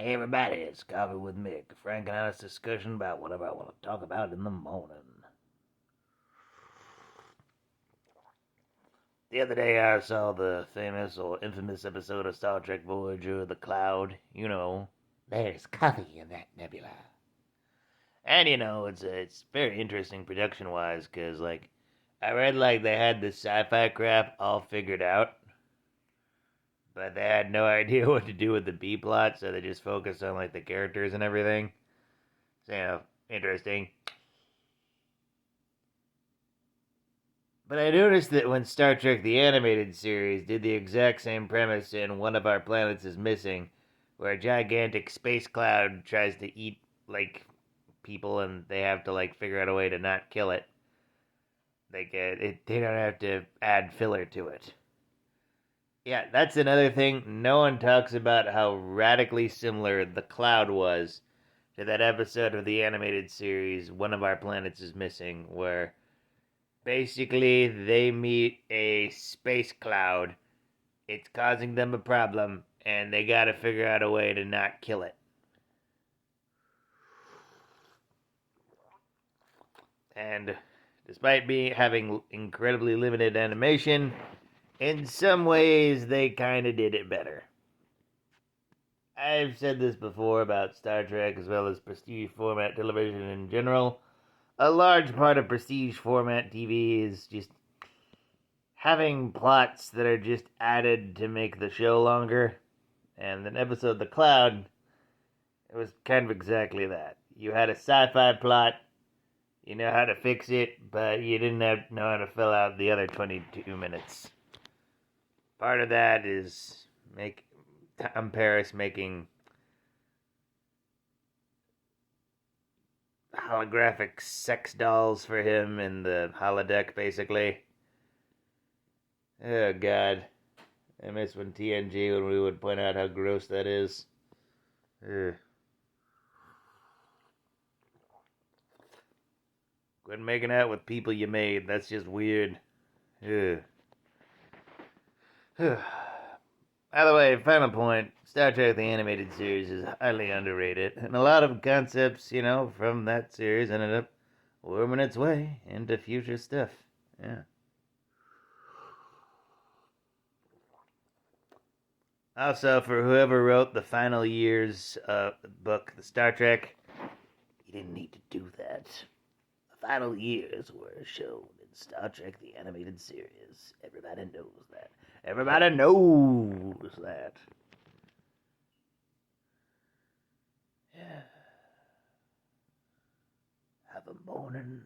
Hey everybody, it's Coffee with Mick, a frank and honest discussion about whatever I want to talk about in the morning. The other day I saw the famous or infamous episode of Star Trek Voyager, The Cloud. There's coffee in that nebula. And it's very interesting production-wise, because, I read, they had the sci-fi crap all figured out, but they had no idea what to do with the B-plot, so they just focused on, the characters and everything. So, interesting. But I noticed that when Star Trek the Animated Series did the exact same premise in One of Our Planets is Missing, where a gigantic space cloud tries to eat, people and they have to, figure out a way to not kill it. They don't have to add filler to it. Yeah, that's another thing. No one talks about how radically similar the cloud was to that episode of the animated series, One of Our Planets is Missing, where basically, they meet a space cloud. It's causing them a problem, and they gotta figure out a way to not kill it. And despite having incredibly limited animation, in some ways they kinda did it better. I've said this before about Star Trek as well as prestige format television in general. A large part of prestige format TV is just having plots that are just added to make the show longer. And an episode, The Cloud, it was kind of exactly that. You had a sci-fi plot, you know how to fix it, but you didn't know how to fill out the other 22 minutes. Part of that is Tom Paris making holographic sex dolls for him in the holodeck, basically. Oh, God. I miss when TNG, when we would point out how gross that is. Ugh. Quit making out with people you made. That's just weird. Ugh. By the way, final point, Star Trek the Animated Series is highly underrated, and a lot of concepts, from that series ended up worming its way into future stuff. Yeah. Also, for whoever wrote the final years book, the Star Trek, you didn't need to do that. The final years were shown in Star Trek the Animated Series. Everybody knows that. Everybody knows that. Yeah. Have a morning.